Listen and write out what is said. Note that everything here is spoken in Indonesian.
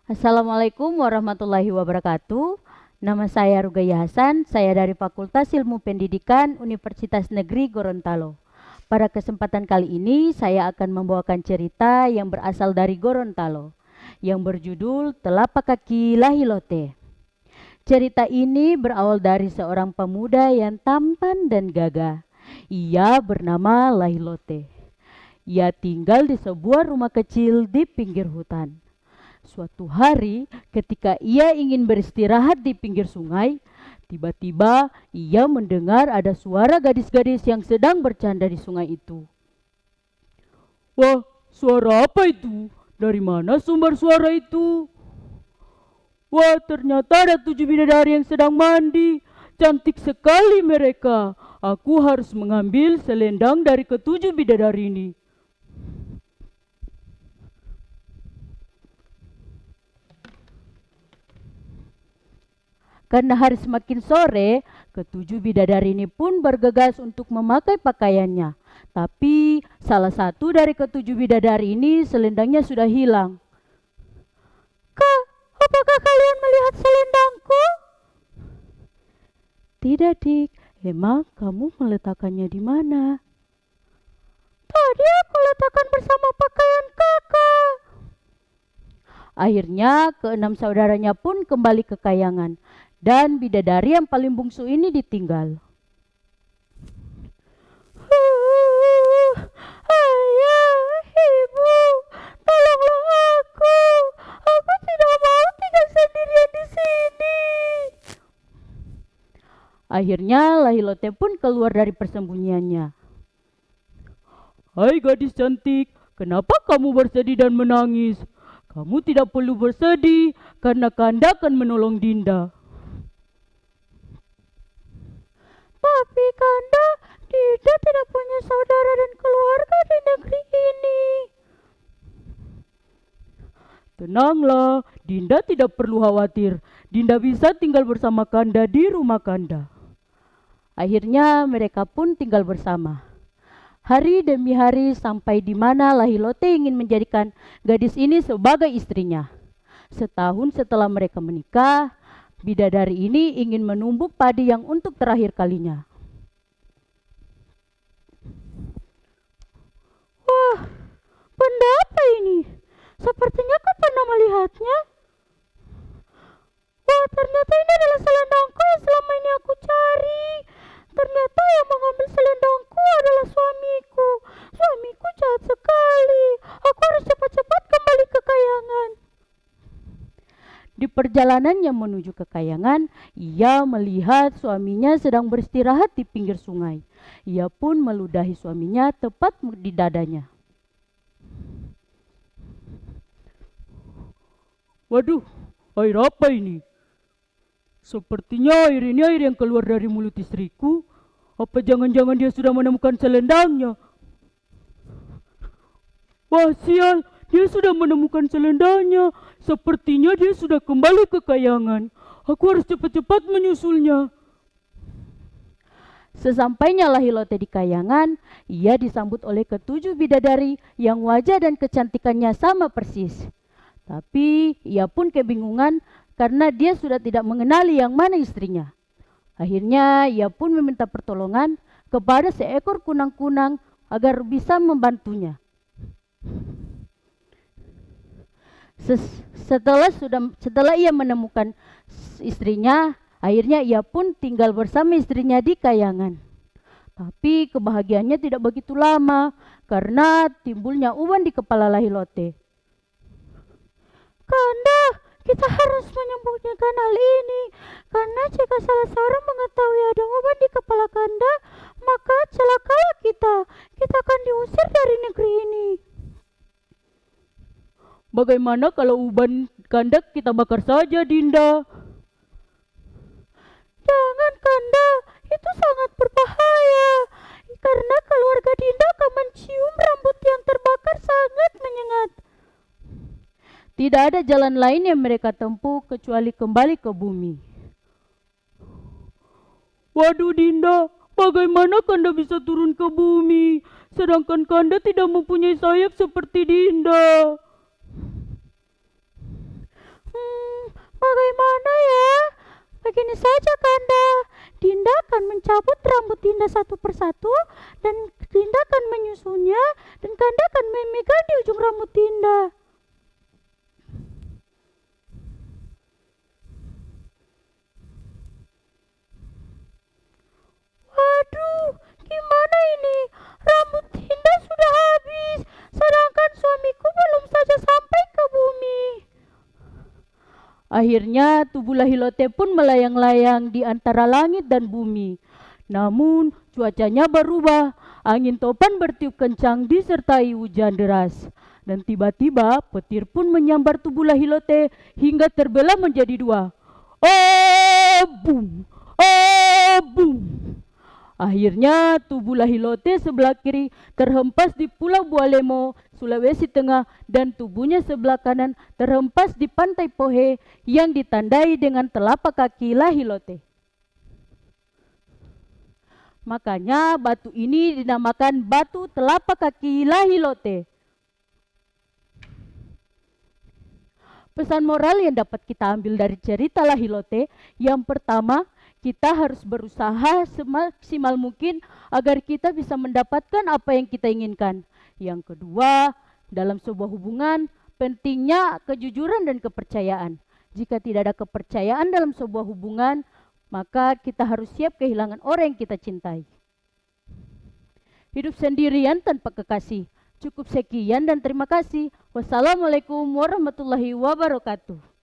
Assalamualaikum warahmatullahi wabarakatuh. Nama saya Rugaya Hasan, saya dari Fakultas Ilmu Pendidikan Universitas Negeri Gorontalo. Pada kesempatan kali ini saya akan membawakan cerita yang berasal dari Gorontalo, yang berjudul Telapak Kaki Lahilote. Cerita ini berawal dari seorang pemuda yang tampan dan gagah. Ia bernama Lahilote. Ia tinggal di sebuah rumah kecil di pinggir hutan. Suatu hari, ketika ia ingin beristirahat di pinggir sungai, tiba-tiba ia mendengar ada suara gadis-gadis yang sedang bercanda di sungai itu. Wah, suara apa itu? Dari mana sumber suara itu? Wah, ternyata ada 7 bidadari yang sedang mandi. Cantik sekali mereka. Aku harus mengambil selendang dari ke-7 bidadari ini. Karena hari semakin sore, ke-7 bidadari ini pun bergegas untuk memakai pakaiannya. Tapi salah satu dari ke-7 bidadari ini selendangnya sudah hilang. Kak, apakah kalian melihat selendangku? Tidak, Dik. Emang kamu meletakkannya di mana? Tadi aku letakkan bersama pakaian kakak. Akhirnya keenam saudaranya pun kembali ke kayangan. Dan bidadari yang paling bungsu ini ditinggal. Ayah, ibu, tolonglah aku. Aku tidak mau tinggal sendirian di sini. Akhirnya Lahilote pun keluar dari persembunyiannya. Hai gadis cantik, kenapa kamu bersedih dan menangis? Kamu tidak perlu bersedih karena Kanda akan menolong Dinda. Tapi Kanda, Dinda tidak punya saudara dan keluarga di negeri ini. Tenanglah, Dinda tidak perlu khawatir. Dinda bisa tinggal bersama Kanda di rumah Kanda. Akhirnya mereka pun tinggal bersama. Hari demi hari sampai di mana Lahilote ingin menjadikan gadis ini sebagai istrinya. Setahun setelah mereka menikah, bidadari ini ingin menumbuk padi yang untuk terakhir kalinya. Wah, benda apa ini? Sepertinya kau pernah melihatnya. Wah, ternyata ini adalah selendangku yang selama ini aku cari. Ternyata yang mengambil selendangku adalah suamiku. Suamiku jahat sekali. Aku harus cepat-cepat kembali ke kayangan. Di perjalanan yang menuju ke kayangan, ia melihat suaminya sedang beristirahat di pinggir sungai. Ia pun meludahi suaminya tepat di dadanya. Waduh, air apa ini? Sepertinya air ini air yang keluar dari mulut istriku. Apa jangan-jangan dia sudah menemukan selendangnya? Wah sial, dia sudah menemukan selendangnya. Sepertinya dia sudah kembali ke kayangan. Aku harus cepat-cepat menyusulnya. Sesampainya Lahilote di kayangan, ia disambut oleh ke-7 bidadari yang wajah dan kecantikannya sama persis. Tapi ia pun kebingungan karena dia sudah tidak mengenali yang mana istrinya. Akhirnya ia pun meminta pertolongan kepada seekor kunang-kunang agar bisa membantunya. Setelah ia menemukan istrinya, akhirnya ia pun tinggal bersama istrinya di kayangan. Tapi kebahagiaannya tidak begitu lama karena timbulnya uban di kepala Lahilote. Kanda, kita harus menyembunyikan hal ini karena jika salah seorang mengetahui ada uban di kepala Kanda, maka celakalah kita. Kita akan diusir dari negeri ini. Bagaimana kalau uban Kanda kita bakar saja, Dinda? Jangan Kanda, itu sangat berbahaya. Karena keluarga Dinda akan mencium rambut yang terbakar sangat menyengat. Tidak ada jalan lain yang mereka tempuh kecuali kembali ke bumi. Waduh Dinda, bagaimana Kanda bisa turun ke bumi? Sedangkan Kanda tidak mempunyai sayap seperti Dinda. Bagaimana ya? Begini saja Kanda, Dinda akan mencabut rambut Dinda satu persatu dan Dinda akan menyusunnya dan Kanda akan memegang di ujung rambut Dinda. Waduh, gimana ini? Rambut Dinda sudah habis, sedangkan suamiku belum saja sampai ke bumi. Akhirnya tubuh Lahilote pun melayang-layang di antara langit dan bumi. Namun cuacanya berubah, angin topan bertiup kencang disertai hujan deras. Dan tiba-tiba petir pun menyambar tubuh Lahilote hingga terbelah menjadi dua. Oh, boom! Oh, boom! Akhirnya tubuh Lahilote sebelah kiri terhempas di Pulau Bualemo, Sulawesi Tengah, dan tubuhnya sebelah kanan terhempas di Pantai Pohe yang ditandai dengan telapak kaki Lahilote. Makanya batu ini dinamakan batu telapak kaki Lahilote. Pesan moral yang dapat kita ambil dari cerita Lahilote, yang pertama, kita harus berusaha semaksimal mungkin agar kita bisa mendapatkan apa yang kita inginkan. Yang kedua, dalam sebuah hubungan, pentingnya kejujuran dan kepercayaan. Jika tidak ada kepercayaan dalam sebuah hubungan, maka kita harus siap kehilangan orang yang kita cintai. Hidup sendirian tanpa kekasih. Cukup sekian dan terima kasih. Wassalamualaikum warahmatullahi wabarakatuh.